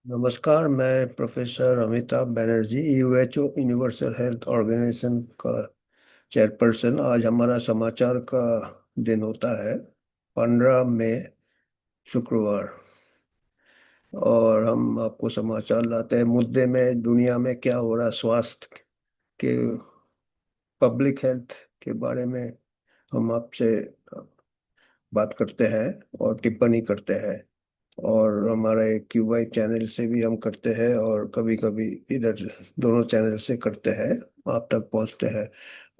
नमस्कार। मैं professor Amitabh Banerjee, UHO universal health organisation का चेयरपर्सन। आज हमारा समाचार का दिन होता है 15 मई, शुक्रवार। और हम आपको समाचार लाते हैं मुद्दे में दुनिया में क्या हो रहा है, स्वास्थ्य के, पब्लिक हेल्थ के बारे में हम आपसे बात करते हैं और टिप्पणी करते हैं। और हमारे क्यूबाई चैनल से भी हम करते हैं और कभी कभी इधर दोनों चैनल से करते हैं, आप तक पहुंचते हैं।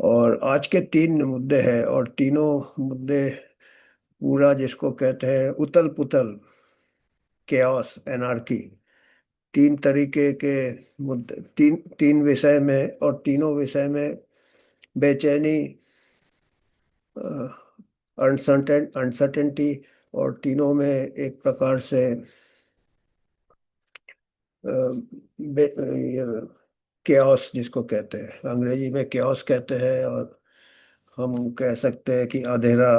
और आज के 3 मुद्दे हैं और तीनों मुद्दे पूरा जिसको कहते हैं उतल पुतल, केओस, एनार्की। 3 तरीके के मुद्दे, तीन तीन विषय में, और तीनों विषय में बेचैनी, अनसर्टेनिटी, और तीनों में एक प्रकार से केओस जिसको कहते हैं, अंग्रेजी में केओस कहते हैं। और हम कह सकते हैं कि अंधेरा,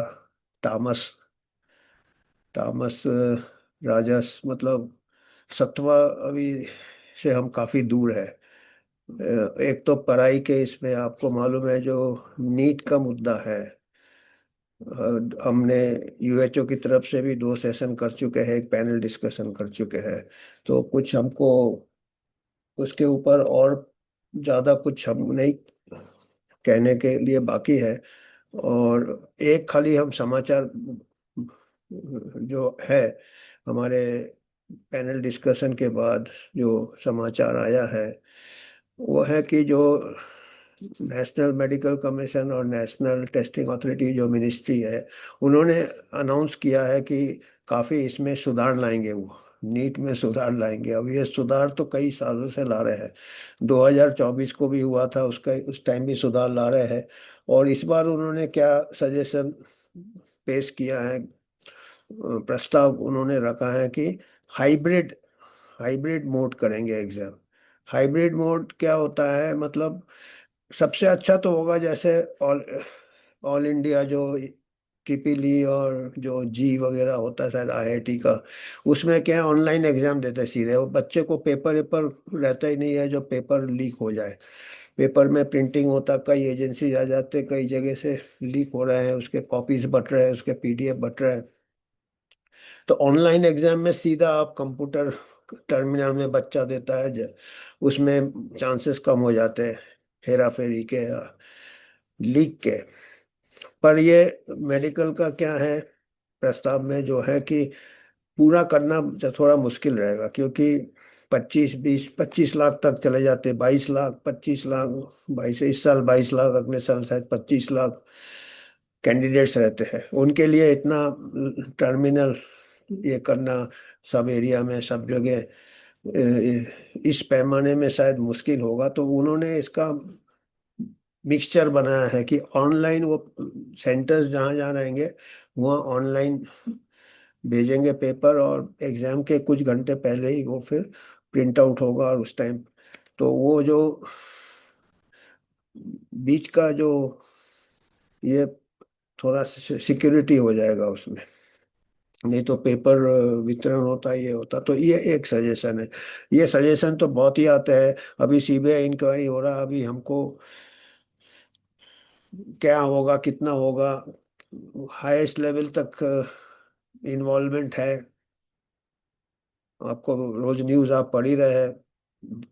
तामस। तामस राजस, मतलब सत्वा अभी से हम काफी दूर है। एक तो पढ़ाई के, इसमें आपको मालूम है जो नीट का मुद्दा है। हमने यूएचओ की तरफ से भी 2 सेशन कर चुके हैं, एक पैनल डिस्कशन कर चुके हैं। तो कुछ हमको उसके ऊपर और ज्यादा कुछ हम नहीं कहने के लिए बाकी है। और एक खाली हम समाचार जो है, हमारे पैनल डिस्कशन के बाद जो समाचार आया है वो है कि जो नेशनल मेडिकल कमीशन और नेशनल टेस्टिंग अथॉरिटी जो मिनिस्ट्री है, उन्होंने अनाउंस किया है कि काफ़ी इसमें सुधार लाएंगे। वो नीट में सुधार लाएंगे। अब ये सुधार तो कई सालों से ला रहे हैं। 2024 को भी हुआ था, उसका उस टाइम भी सुधार ला रहे हैं। और इस बार उन्होंने क्या सजेशन पेश किया है, प्रस्ताव उन्होंने रखा है कि हाइब्रिड हाइब्रिड मोड करेंगे एग्जाम। हाइब्रिड मोड क्या होता है, मतलब सबसे अच्छा तो होगा जैसे ऑल ऑल इंडिया जो ट्रिपल ई और जो जी वगैरह होता है शायद आईआईटी का, उसमें क्या है, ऑनलाइन एग्जाम देते हैं सीधे। वो बच्चे को पेपर वेपर रहता ही नहीं है जो पेपर लीक हो जाए। पेपर में प्रिंटिंग होता, कई एजेंसी आ जाते, कई जगह से लीक हो रहे हैं, उसके कॉपीज बट रहे हैं, उसके पीडीएफ बट रहे हैं। तो ऑनलाइन एग्जाम में सीधा आप कंप्यूटर टर्मिनल में बच्चा देता है, उसमें चांसेस कम हो जाते हैं हेरा फेरी के या लीक के। पर ये मेडिकल का क्या है, प्रस्ताव में जो है कि पूरा करना थोड़ा मुश्किल रहेगा, क्योंकि 25 लाख तक चले जाते, 22 लाख, 25 लाख, 22 इस साल 22 लाख, अगले साल शायद 25 लाख कैंडिडेट्स रहते हैं। उनके लिए इतना टर्मिनल ये करना सब एरिया में, सब जगह, इस पैमाने में शायद मुश्किल होगा। तो उन्होंने इसका मिक्सचर बनाया है कि ऑनलाइन वो सेंटर्स जहाँ जहाँ रहेंगे वहाँ ऑनलाइन भेजेंगे पेपर, और एग्जाम के कुछ घंटे पहले ही वो फिर प्रिंट आउट होगा। और उस टाइम तो वो जो बीच का जो ये थोड़ा सिक्योरिटी हो जाएगा उसमें। नहीं तो पेपर वितरण होता, ये होता। तो ये एक सजेशन है। ये सजेशन तो बहुत ही आते हैं। अभी सीबीआई इंक्वायरी हो रहा है, अभी हमको क्या होगा, कितना होगा, हाईएस्ट लेवल तक इन्वॉल्वमेंट है। आपको रोज न्यूज़ आप पढ़ ही रहे हैं,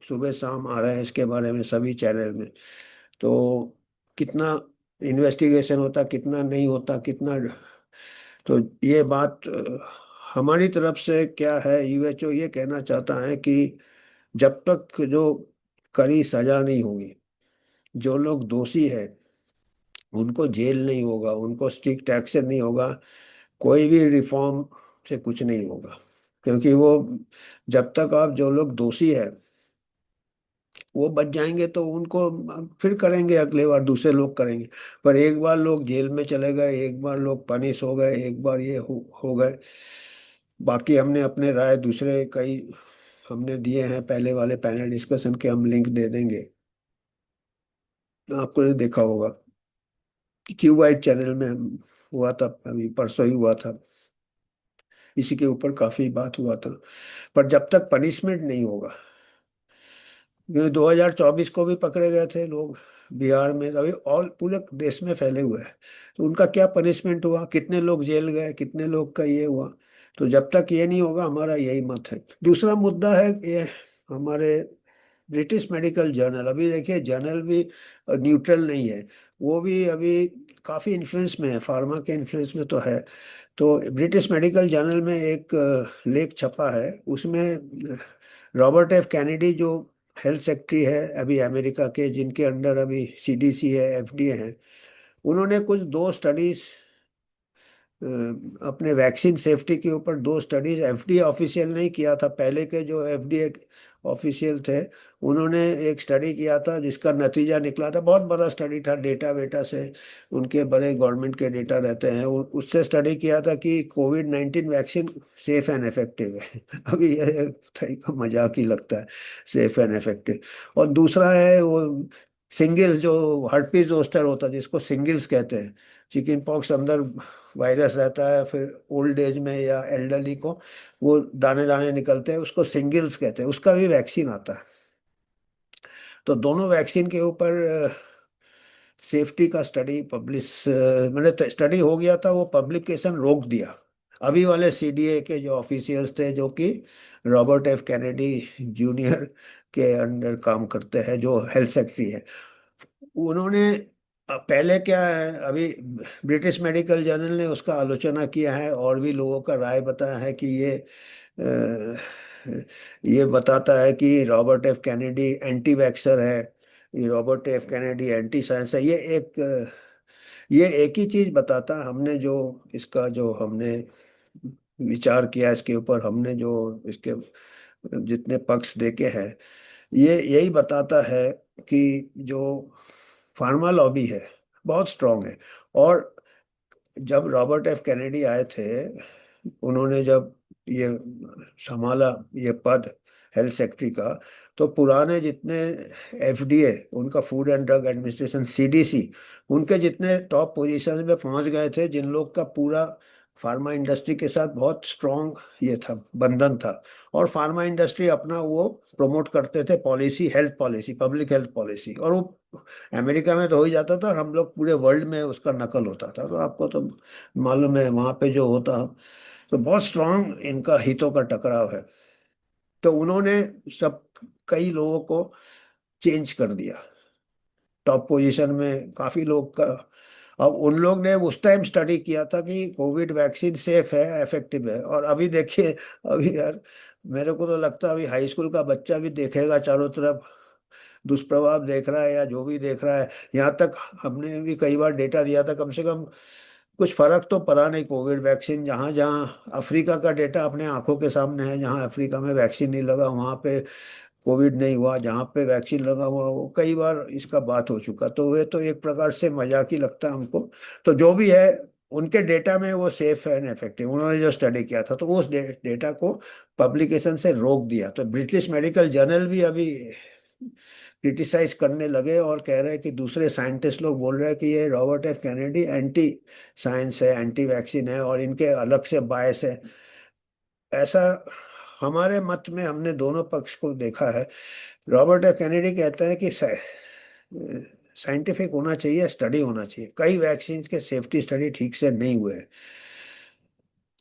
सुबह शाम आ रहे हैं इसके बारे में सभी चैनल में। तो कितना इन्वेस्टिगेशन होता, कितना नहीं होता, कितना। तो ये बात हमारी तरफ से क्या है, यूएचओ ये कहना चाहता है कि जब तक जो कड़ी सजा नहीं होगी, जो लोग दोषी है उनको जेल नहीं होगा, उनको स्ट्रिक्ट एक्शन नहीं होगा, कोई भी रिफॉर्म से कुछ नहीं होगा। क्योंकि वो, जब तक आप, जो लोग दोषी है वो बच जाएंगे तो उनको फिर करेंगे, अगले बार दूसरे लोग करेंगे। पर एक बार लोग जेल में चले गए, एक बार लोग पनिश हो गए, एक बार ये हो गए, बाकी हमने अपने राय दूसरे कई हमने दिए हैं पहले वाले पैनल डिस्कशन के, हम लिंक दे देंगे। आपको ने देखा होगा क्यू वाइट चैनल में हुआ था, अभी परसों ही हुआ था। इसी के ऊपर काफी बात हुआ था। पर जब तक पनिशमेंट नहीं होगा, 2024 को भी पकड़े गए थे लोग बिहार में, अभी ऑल पूरे देश में फैले हुए हैं। तो उनका क्या पनिशमेंट हुआ, कितने लोग जेल गए, कितने लोग का ये हुआ। तो जब तक ये नहीं होगा, हमारा यही मत है। दूसरा मुद्दा है ये हमारे ब्रिटिश मेडिकल जर्नल। अभी देखिए जर्नल भी न्यूट्रल नहीं है, वो भी अभी काफ़ी इन्फ्लुएंस में है, फार्मा के इन्फ्लुएंस में तो है। तो ब्रिटिश मेडिकल जर्नल में एक लेख छपा है, उसमें रॉबर्ट एफ कैनेडी जो हेल्थ सेक्रेटरी है अभी अमेरिका के, जिनके अंडर अभी सीडीसी है, एफडीए है, उन्होंने कुछ दो स्टडीज अपने वैक्सीन सेफ्टी के ऊपर, दो स्टडीज, एफडीए ऑफिशियल नहीं किया था, पहले के जो एफडीए ऑफिशियल थे उन्होंने एक स्टडी किया था जिसका नतीजा निकला था, बहुत बड़ा स्टडी था, डेटा वेटा से, उनके बड़े गवर्नमेंट के डेटा रहते हैं, उससे स्टडी किया था कि Covid 19 vaccine safe and effective है। अभी ये एक तरह का मजाक ही लगता है, सेफ एंड इफेक्टिव। और दूसरा है वो सिंगल्स, जो हर्पीज जोस्टर होता है जिसको सिंगल्स कहते हैं, चिकन पॉक्स अंदर वायरस रहता है, फिर ओल्ड एज में या एल्डरली को वो दाने दाने निकलते हैं, उसको सिंगल्स कहते हैं, उसका भी वैक्सीन आता है। तो दोनों वैक्सीन के ऊपर सेफ्टी का स्टडी पब्लिश, मैंने स्टडी हो गया था, वो पब्लिकेशन रोक दिया। अभी वाले सीडीए के जो ऑफिशियल्स थे, जो कि रॉबर्ट एफ कैनेडी जूनियर के अंडर काम करते हैं, जो हेल्थ सेक्रेटरी है, उन्होंने पहले क्या है, अभी ब्रिटिश मेडिकल जर्नल ने उसका आलोचना किया है और भी लोगों का राय बताया है कि अ, ये बताता है कि Robert F Kennedy anti vaxxer है, ये Robert F Kennedy anti science है। ये एक ही चीज बताता है, हमने जो इसका जो हमने विचार किया इसके ऊपर, हमने जो इसके जितने पक्ष देखे हैं, ये यही बताता है कि जो फार्मा लॉबी है बहुत स्ट्रांग है। और जब रॉबर्ट एफ कैनेडी आए थे, उन्होंने जब ये संभाला ये पद हेल्थ सेक्रेटरी का, तो पुराने जितने एफडीए, उनका food and drug administration, CDC, उनके जितने टॉप पोजीशन में पहुंच गए थे, जिन लोग का पूरा फार्मा इंडस्ट्री के साथ बहुत स्ट्रांग ये था, बंधन था, और फार्मा इंडस्ट्री अपना वो प्रमोट करते थे policy, health policy, public health policy, और वो अमेरिका में तो हो ही जाता था और हम लोग पूरे वर्ल्ड में उसका नकल होता था। तो आपको तो मालूम है वहाँ पे जो होता, तो बहुत स्ट्रांग इनका हितों का टकराव है। तो उन्होंने सब कई लोगों को चेंज कर दिया टॉप पोजीशन में, काफी लोग का। अब उन लोग ने उस टाइम स्टडी किया था कि कोविड वैक्सीन सेफ है, इफेक्टिव है, और अभी देखिए, अभी यार मेरे को तो लगता है अभी हाई स्कूल का बच्चा भी देखेगा चारों तरफ दुष्प्रभाव देख रहा है या जो भी देख रहा है। यहाँ तक हमने भी कई बार डेटा दिया था, कम से कम कुछ फर्क तो पड़ा नहीं कोविड वैक्सीन, जहाँ जहाँ अफ्रीका का डेटा अपने आंखों के सामने है, जहाँ अफ्रीका में वैक्सीन नहीं लगा वहाँ पे कोविड नहीं हुआ, जहाँ पे वैक्सीन लगा हुआ वो कई बार इसका बात हो चुका। तो ये तो एक प्रकार से मजाक ही लगता है हमको। तो जो भी है, उनके डेटा में वो सेफ एंड इफेक्टिव, उन्होंने जो स्टडी किया था, तो उस डेटा को पब्लिकेशन से रोक दिया। तो ब्रिटिश मेडिकल जर्नल भी अभी क्रिटिसाइज करने लगे और कह रहे हैं कि दूसरे साइंटिस्ट लोग बोल रहे हैं कि ये Robert F Kennedy anti science है, एंटी वैक्सीन है, और इनके अलग से बायस है। ऐसा हमारे मत में हमने दोनों पक्ष को देखा है। रॉबर्ट एफ कैनेडी कहते हैं कि साइंटिफिक होना चाहिए, स्टडी होना चाहिए, कई वैक्सीन के सेफ्टी स्टडी ठीक से नहीं हुए हैं।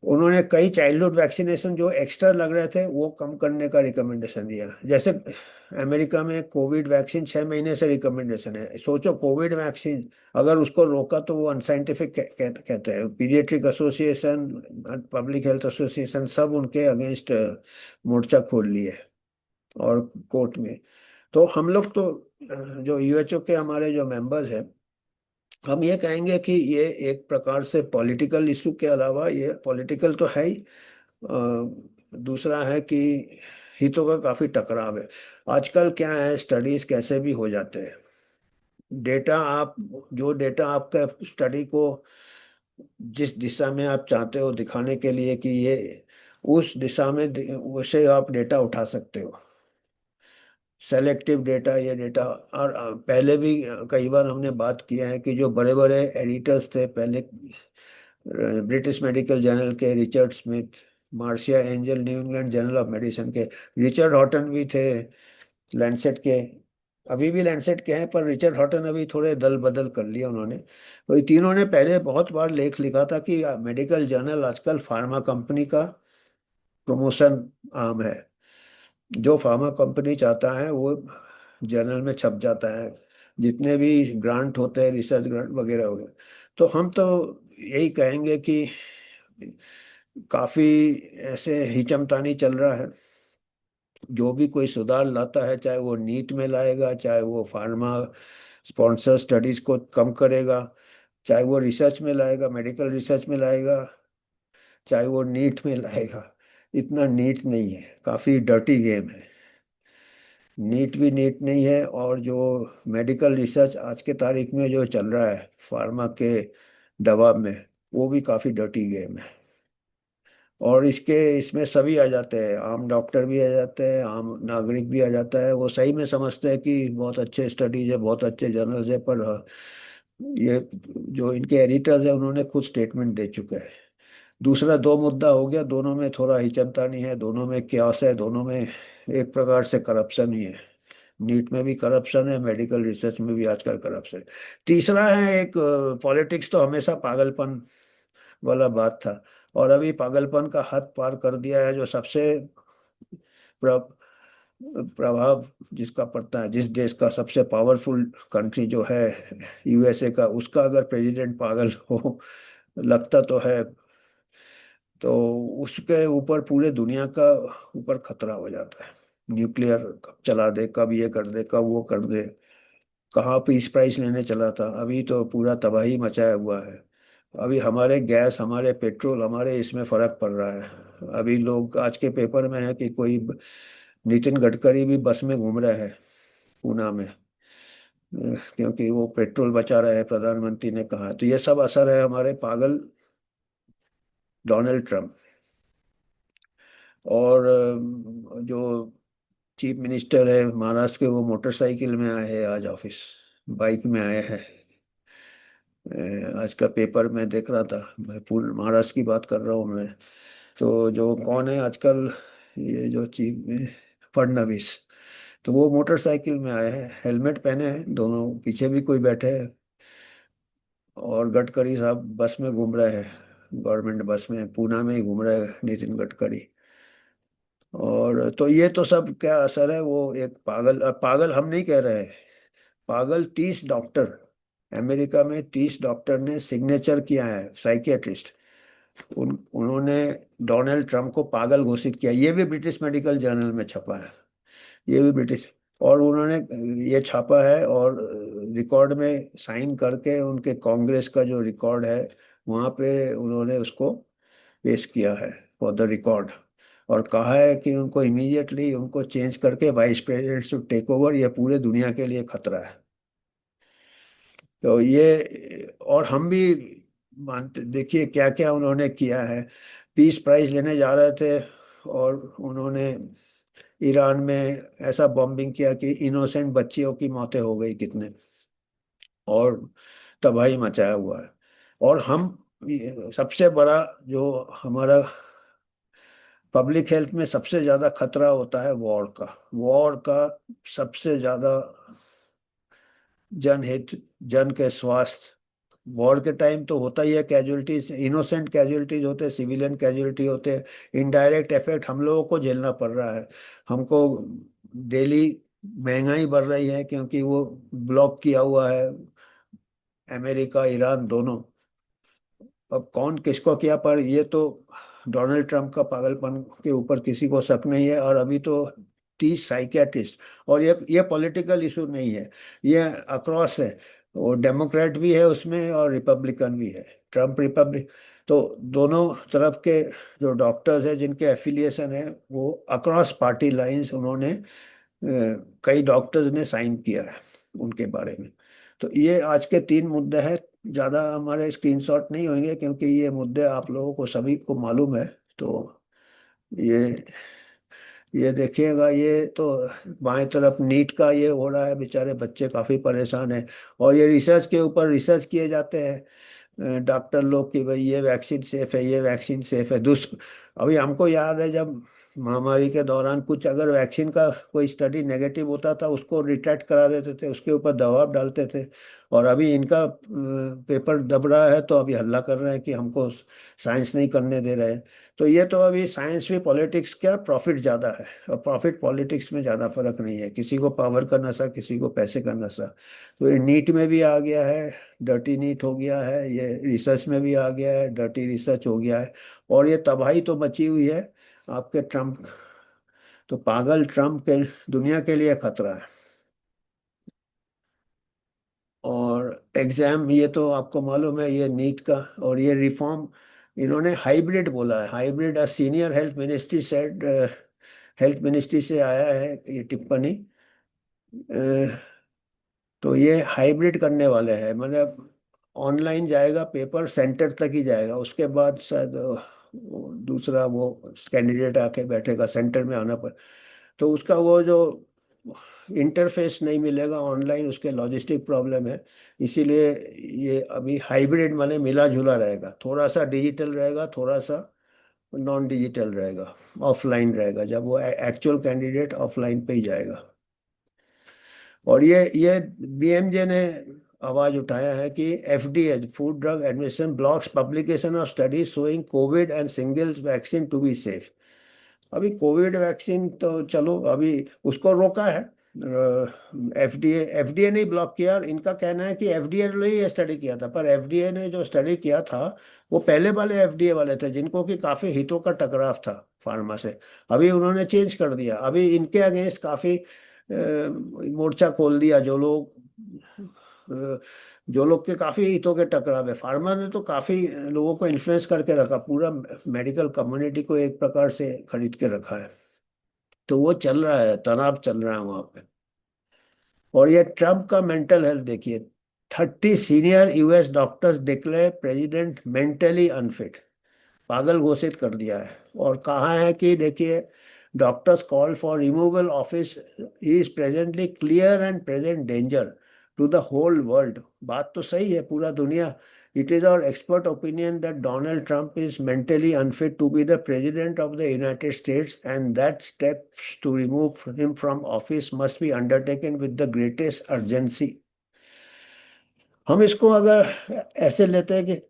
उन्होंने कई चाइल्डहुड वैक्सीनेशन जो एक्स्ट्रा लग रहे थे वो कम करने का रिकमेंडेशन दिया। जैसे अमेरिका में कोविड वैक्सीन 6 महीने से रिकमेंडेशन है, सोचो कोविड वैक्सीन अगर उसको रोका तो वो अनसाइंटिफिक कहते हैं। Paediatric association, public health association, सब उनके अगेंस्ट मोर्चा खोल लिए और कोर्ट में। तो हम लोग तो जो यूएचओ के हमारे जो मेंबर्स हैं, हम ये कहेंगे कि ये एक प्रकार से पॉलिटिकल इशू के अलावा, ये पॉलिटिकल तो है ही, दूसरा है कि हितों का काफी टकराव है। आजकल क्या है, स्टडीज कैसे भी हो जाते हैं, डेटा आप, जो डेटा आपका स्टडी को जिस दिशा में आप चाहते हो दिखाने के लिए कि ये उस दिशा में वैसे आप डेटा उठा सकते हो, सेलेक्टिव डेटा, ये डेटा। और पहले भी कई बार हमने बात किया है कि जो बड़े बड़े एडिटर्स थे पहले, ब्रिटिश मेडिकल जर्नल के, Richard Smith, Marcia angel new England journal of medicine के, रिचर्ड हॉटन भी थे लैंडसेट के, अभी भी लैंडसेट के हैं, पर रिचर्ड हॉटन अभी थोड़े दल बदल कर लिया उन्होंने। तो ये तीनों ने पहले बहुत बार लेख लिखा था कि मेडिकल जर्नल आजकल फार्मा कंपनी का प्रमोशन आम है, जो फार्मा कंपनी चाहता है वो जर्नल में छप जाता है, जितने भी ग्रांट होते हैं रिसर्च ग्रांट वगैरह वगैरह। तो हम तो यही कहेंगे कि काफी ऐसे हिचमतानी चल रहा है। जो भी कोई सुधार लाता है, चाहे वो नीट में लाएगा, चाहे वो फार्मा स्पॉन्सर स्टडीज को कम करेगा, चाहे वो रिसर्च में लाएगा, मेडिकल रिसर्च में लाएगा, चाहे वो नीट में लाएगा, इतना नीट नहीं है, काफी डर्टी गेम है। नीट भी नीट नहीं है, और जो मेडिकल रिसर्च आज के तारीख में जो चल रहा है फार्मा के दबाव में, वो भी काफी डर्टी गेम है। और इसमें सभी आ जाते हैं, आम डॉक्टर भी आ जाते हैं, आम नागरिक भी आ जाता है। वो सही में समझते हैं कि बहुत अच्छे स्टडीज है, बहुत अच्छे जर्नल्स है, पर ये जो इनके एडिटर्स है उन्होंने खुद स्टेटमेंट दे चुके हैं। दूसरा दो मुद्दा हो गया, दोनों में थोड़ा हिचकता नहीं है, दोनों में क्यास है, दोनों में एक प्रकार से करप्शन ही है। नीट में भी करप्शन है, मेडिकल रिसर्च में भी आजकल करप्शन है। तीसरा है एक, पॉलिटिक्स तो हमेशा पागलपन वाला बात था, और अभी पागलपन का हद पार कर दिया है। जो सबसे प्र, प्रभाव जिसका पड़ता है, जिस देश का सबसे पावरफुल कंट्री जो है यूएसए का, उसका अगर प्रेसिडेंट पागल हो, लगता तो है, तो उसके ऊपर पूरे दुनिया का ऊपर खतरा हो जाता है। न्यूक्लियर कब चला दे, कब ये कर दे, कब वो कर दे, कहाँ पीस प्राइस लेने चला था, अभी तो पूरा तबाही मचाया हुआ है। अभी हमारे गैस, हमारे पेट्रोल, हमारे इसमें फर्क पड़ रहा है। अभी लोग, आज के पेपर में है कि कोई नितिन गडकरी भी बस में घूम रहा है पूना में, क्योंकि वो पेट्रोल बचा रहे हैं, प्रधानमंत्री ने कहा। तो ये सब असर है हमारे पागल डोनाल्ड ट्रम्प। और जो चीफ मिनिस्टर है महाराष्ट्र के, वो मोटरसाइकिल में आए हैं आज ऑफिस, बाइक में आए हैं। आज का पेपर मैं देख रहा था, मैं पूर्ण महाराष्ट्र की बात कर रहा हूँ मैं। तो जो कौन है आजकल, ये जो चीफ में, फडणवीस, तो वो मोटरसाइकिल में आए हैं, हेलमेट पहने हैं दोनों, पीछे भी कोई बैठे हैं। और गडकरी साहब बस में घूम रहे हैं, गवर्नमेंट बस में, पूना में ही घूम रहे हैं नितिन गडकरी। और तो ये तो सब क्या असर है, वो एक पागल, पागल हम नहीं कह रहे हैं, पागल 30 डॉक्टर, अमेरिका में 30 डॉक्टर ने सिग्नेचर किया है, साइकियाट्रिस्ट, उन्होंने डोनाल्ड ट्रंप को पागल घोषित किया। ये भी ब्रिटिश मेडिकल जर्नल में छपा है, ये भी ब्रिटिश, और उन्होंने ये छापा है, और रिकॉर्ड में साइन करके उनके कांग्रेस का जो रिकॉर्ड है वहाँ पे उन्होंने उसको पेश किया है फॉर द रिकॉर्ड। और कहा है कि उनको इमीडिएटली उनको चेंज करके vice president to take over, ये पूरे दुनिया के लिए खतरा है। तो ये, और हम भी मानते, देखिए क्या क्या उन्होंने किया है। पीस प्राइज लेने जा रहे थे, और उन्होंने ईरान में ऐसा बॉम्बिंग किया कि इनोसेंट बच्चियों की मौतें हो गई कितने, और तबाही मचाया हुआ है। और हम, सबसे बड़ा जो हमारा पब्लिक हेल्थ में सबसे ज्यादा खतरा होता है वॉर का, वॉर का सबसे ज्यादा जनहित, जन के स्वास्थ्य, वॉर के टाइम तो होता ही है, कैजुअलिटीज, इनोसेंट कैजुअलिटीज होते हैं, सिविलियन कैजुअलिटी होते हैं, इनडायरेक्ट इफेक्ट हम लोगों को झेलना पड़ रहा है। हमको डेली महंगाई बढ़ रही है, क्योंकि वो ब्लॉक किया हुआ है अमेरिका ईरान दोनों। अब कौन किसको किया, पर ये तो डोनाल्ड ट्रंप का पागलपन के ऊपर किसी को शक नहीं है। और अभी तो 30 साइकियाट्रिस्ट, और ये पॉलिटिकल इशू नहीं है, ये अक्रॉस है, वो डेमोक्रेट भी है उसमें और रिपब्लिकन भी है, ट्रम्प रिपब्लिक, तो दोनों तरफ के जो डॉक्टर्स हैं जिनके एफिलिएशन है, वो अक्रॉस पार्टी लाइंस, उन्होंने कई डॉक्टर्स ने साइन किया है उनके बारे में। तो ये आज के 3 मुद्दे हैं, ज़्यादा हमारे स्क्रीनशॉट नहीं होंगे क्योंकि ये मुद्दे आप लोगों को सभी को मालूम है। तो ये ये देखिएगा, ये तो बाएं तरफ नीट का ये हो रहा है, बेचारे बच्चे काफ़ी परेशान हैं। और ये रिसर्च के ऊपर रिसर्च किए जाते हैं डॉक्टर लोग कि भाई ये वैक्सीन सेफ है, ये वैक्सीन सेफ है, अभी हमको याद है जब महामारी के दौरान कुछ अगर वैक्सीन का कोई स्टडी नेगेटिव होता था उसको रिट्रैक्ट करा देते थे, उसके ऊपर दबाव डालते थे। और अभी इनका पेपर दब रहा है तो अभी हल्ला कर रहे हैं कि हमको साइंस नहीं करने दे रहे हैं। तो ये तो अभी साइंस भी पॉलिटिक्स का प्रॉफिट ज़्यादा है, और प्रॉफिट पॉलिटिक्स में ज़्यादा फर्क नहीं है, किसी को पावर का नशा, किसी को पैसे का नशा। तो ये नीट में भी आ गया है, डर्टी नीट हो गया है, ये रिसर्च में भी आ गया है, डर्टी रिसर्च हो गया है। और ये तबाही तो मची हुई है आपके ट्रम्प, तो पागल ट्रम्प के दुनिया के लिए खतरा है। और एग्जाम ये तो आपको मालूम है, ये नीट का और ये रिफॉर्म इन्होंने हाइब्रिड बोला है, hybrid. Senior health ministry said, health ministry से आया है ये टिप्पणी। तो ये हाइब्रिड करने वाले हैं, मतलब ऑनलाइन जाएगा पेपर, सेंटर तक ही जाएगा, उसके बाद शायद दूसरा वो कैंडिडेट आके बैठेगा, सेंटर में आना पर। तो उसका वो जो इंटरफेस नहीं मिलेगा ऑनलाइन, उसके लॉजिस्टिक प्रॉब्लम है। इसीलिए ये अभी हाइब्रिड माने मिला जुला रहेगा, थोड़ा सा डिजिटल रहेगा, थोड़ा सा नॉन डिजिटल रहेगा, ऑफलाइन रहेगा, जब वो एक्चुअल कैंडिडेट ऑफलाइन पे ही जाएगा। और ये बीएमजे ने आवाज उठाया है कि FDA, food drug administration, blocks publication of studies showing Covid and singles vaccine to be safe. अभी कोविड वैक्सीन तो चलो अभी उसको रोका है एफडीए, एफडीए ने ब्लॉक किया। और इनका कहना है कि एफडीए ने ही स्टडी किया था, पर एफडीए ने जो स्टडी किया था वो पहले वाले एफडीए वाले थे जिनको कि काफी हितों का टकराव था फार्मा से। अभी उन्होंने चेंज कर दिया, अभी इनके अगेंस्ट काफी मोर्चा खोल दिया। जो लोग के काफी हितों के टकराव है, फार्मा ने तो काफी लोगों को इन्फ्लुएंस करके रखा, पूरा मेडिकल कम्युनिटी को एक प्रकार से खरीद के रखा है। तो वो चल रहा है, तनाव चल रहा है वहां पे। और ये ट्रम्प का मेंटल हेल्थ देखिए, 30 senior US doctors declare president mentally unfit, पागल घोषित कर दिया है। और कहा है कि देखिए, doctors call for removal office, he is presently clear and present danger to the whole world. बात तो सही है, पूरा दुनिया। It is our expert opinion that Donald Trump is mentally unfit to be the president of the United States and that steps to remove him from office must be undertaken with the greatest urgency. हम इसको अगर ऐसे लेते हैं कि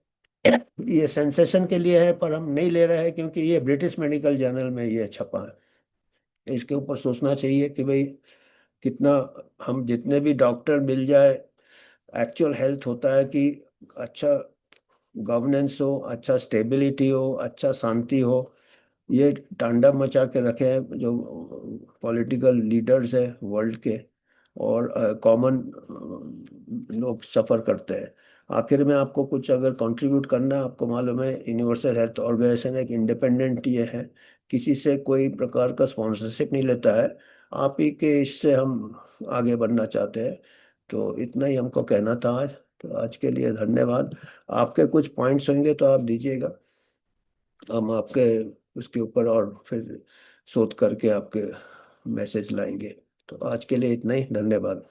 ये sensation के लिए है, पर हम नहीं ले रहे हैं क्योंकि ये ब्रिटिश मेडिकल जर्नल में ये छपा है। इसके ऊपर सोचना चाहिए कि भाई कितना, हम जितने भी डॉक्टर मिल जाए, एक्चुअल हेल्थ होता है कि अच्छा गवर्नेंस हो, अच्छा स्टेबिलिटी हो, अच्छा शांति हो। ये तांडव मचा के रखे हैं जो पॉलिटिकल लीडर्स है वर्ल्ड के, और कॉमन लोग सफ़र करते हैं। आखिर में आपको कुछ अगर कंट्रीब्यूट करना है, आपको मालूम है यूनिवर्सल हेल्थ ऑर्गेनाइजेशन एक इंडिपेंडेंट ये है, किसी से कोई प्रकार का स्पॉन्सरशिप नहीं लेता है। आप ही के इससे हम आगे बढ़ना चाहते हैं। तो इतना ही हमको कहना था आज। तो आज के लिए धन्यवाद। आपके कुछ पॉइंट्स होंगे तो आप दीजिएगा, हम आपके उसके ऊपर और फिर शोध करके आपके मैसेज लाएंगे। तो आज के लिए इतना ही, धन्यवाद।